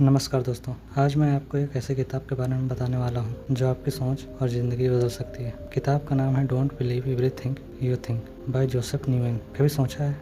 नमस्कार दोस्तों, आज मैं आपको एक ऐसी किताब के बारे में बताने वाला हूँ जो आपकी सोच और ज़िंदगी बदल सकती है। किताब का नाम है don't believe everything you think by Joseph Newman. कभी सोचा है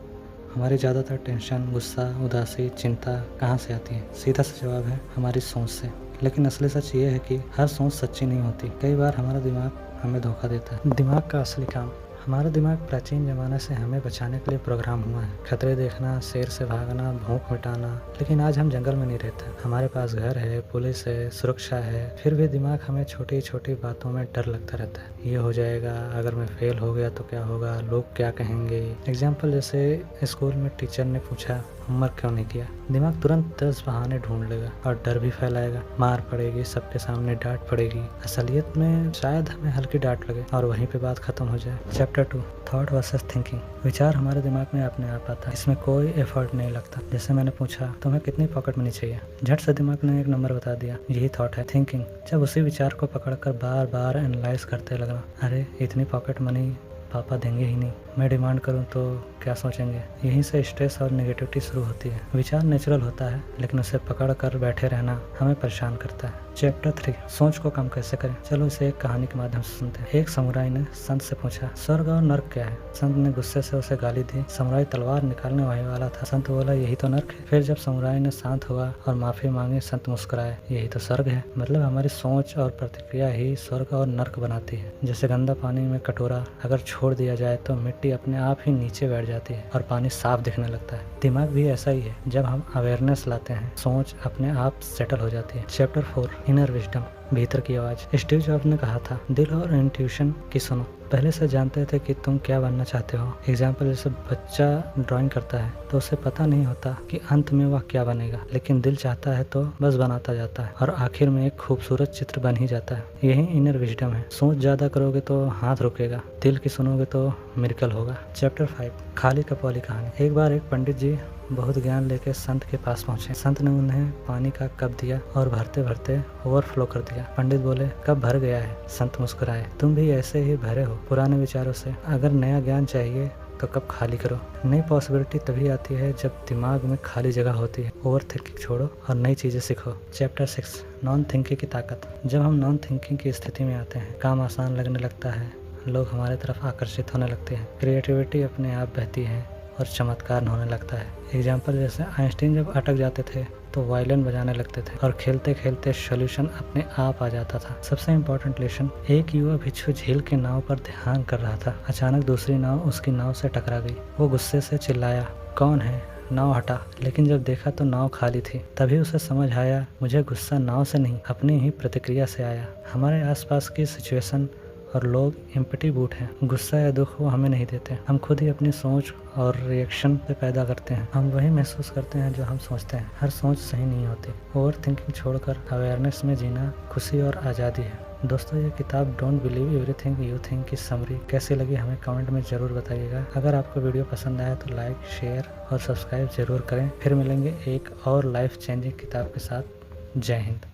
हमारी ज़्यादातर टेंशन, गुस्सा, उदासी, चिंता कहाँ से आती है? सीधा सा जवाब है हमारी सोच से। लेकिन असली सच ये है कि हर सोच सच्ची नहीं होती। कई बार हमारा दिमाग हमें धोखा देता है। दिमाग का असली काम। हमारा दिमाग प्राचीन ज़माने से हमें बचाने के लिए प्रोग्राम हुआ है। खतरे देखना, शेर से भागना, भूख मिटाना। लेकिन आज हम जंगल में नहीं रहते। हमारे पास घर है, पुलिस है, सुरक्षा है, फिर भी दिमाग हमें छोटी छोटी बातों में डर लगता रहता है। ये हो जाएगा, अगर मैं फेल हो गया तो क्या होगा, लोग क्या कहेंगे। एग्जाम्पल जैसे स्कूल में टीचर ने पूछा होमवर्क क्यों नहीं किया, दिमाग तुरंत 10 बहाने ढूंढ लेगा और डर भी फैलाएगा। मार पड़ेगी, सबके सामने डांट पड़ेगी। असलियत में शायद हमें हल्की डांट लगे और वहीं पे बात खत्म हो जाए। Chapter 2, thought versus thinking. विचार हमारे दिमाग में अपने आप आता है, इसमें कोई एफर्ट नहीं लगता। जैसे मैंने पूछा तुम्हें कितनी पॉकेट मनी चाहिए, झट से दिमाग ने एक नंबर बता दिया। यही थॉट है। थिंकिंग, जब उसी विचार को पकड़कर बार बार एनालाइज करते लगना, अरे इतनी पॉकेट मनी पापा देंगे ही नहीं, मैं डिमांड करूं तो क्या सोचेंगे। यहीं से स्ट्रेस और नेगेटिविटी शुरू होती है। विचार नेचुरल होता है, लेकिन उसे पकड़ कर बैठे रहना हमें परेशान करता है। चैप्टर 3, सोच को कम कैसे करें। चलो इसे एक कहानी के माध्यम से सुनते हैं। एक समुराई ने संत से पूछा स्वर्ग और नर्क क्या है। संत ने गुस्से से उसे गाली दी। समुराई तलवार निकालने वाला था। संत बोला यही तो नर्क है। फिर जब समुराई ने शांत हुआ और माफी मांगी, संत मुस्कुराए, यही तो स्वर्ग है। मतलब हमारी सोच और प्रतिक्रिया ही स्वर्ग और नर्क बनाती है। जैसे गंदा पानी में कटोरा अगर छोड़ दिया जाए तो मिट्टी अपने आप ही नीचे बैठ जाती है और पानी साफ दिखने लगता है। दिमाग भी ऐसा ही है, जब हम अवेयरनेस लाते हैं सोच अपने आप सेटल हो जाती है। चैप्टर 4, इनर विजडम, भीतर की आवाज। स्टीव जॉब्स ने कहा था दिल और इंट्यूशन की सुनो। पहले से जानते थे कि तुम क्या बनना चाहते हो। एग्जाम्पल जैसे बच्चा ड्राइंग करता है तो उसे पता नहीं होता कि अंत में वह क्या बनेगा, लेकिन दिल चाहता है तो बस बनाता जाता है और आखिर में एक खूबसूरत चित्र बन ही जाता है। यही इनर विजडम है। सोच ज्यादा करोगे तो हाथ रुकेगा, दिल की सुनोगे तो मिरेकल होगा। चैप्टर 5, खाली कप वाली कहानी। एक बार एक पंडित जी बहुत ज्ञान लेके संत के पास पहुंचे। संत ने उन्हें पानी का कप दिया और भरते भरते ओवरफ्लो कर दिया। पंडित बोले कप भर गया है। संत मुस्कुराए, तुम भी ऐसे ही भरे हो पुराने विचारों से। अगर नया ज्ञान चाहिए तो कप खाली करो। नई पॉसिबिलिटी तभी आती है जब दिमाग में खाली जगह होती है। ओवर थिंकिंग छोड़ो और नई चीजें सीखो। चैप्टर 6, नॉन थिंकिंग की ताकत। जब हम नॉन थिंकिंग की स्थिति में आते हैं, काम आसान लगने लगता है, लोग हमारे तरफ आकर्षित होने लगते हैं, क्रिएटिविटी अपने आप बहती है और चमत्कार होने लगता है। एग्जाम्पल जैसे आइंस्टीन जब अटक जाते थे तो वायलिन बजाने लगते थे और खेलते खेलते सॉल्यूशन अपने आप आ जाता था। सबसे इम्पोर्टेंट लेसन, एक युवा भिक्षु झील के नाव पर ध्यान कर रहा था। अचानक दूसरी नाव उसकी नाव से टकरा गई। वो गुस्से से चिल्लाया, कौन है? नाव हटा। लेकिन जब देखा तो नाव खाली थी। तभी उसे समझ आया, मुझे गुस्सा नाव से नहीं अपनी ही प्रतिक्रिया से आया। हमारे आसपास की सिचुएशन और लोग एम्पटी बूट हैं। गुस्सा या दुख वो हमें नहीं देते, हम खुद ही अपनी सोच और रिएक्शन से पैदा करते हैं। हम वही महसूस करते हैं जो हम सोचते हैं। हर सोच सही नहीं होती। ओवर थिंकिंग छोड़कर अवेयरनेस में जीना खुशी और आज़ादी है। दोस्तों, ये किताब don't believe everything you think की समरी कैसी लगी हमें कमेंट में ज़रूर बताइएगा। अगर आपको वीडियो पसंद आया तो लाइक, शेयर और सब्सक्राइब ज़रूर करें। फिर मिलेंगे एक और लाइफ चेंजिंग किताब के साथ। जय हिंद।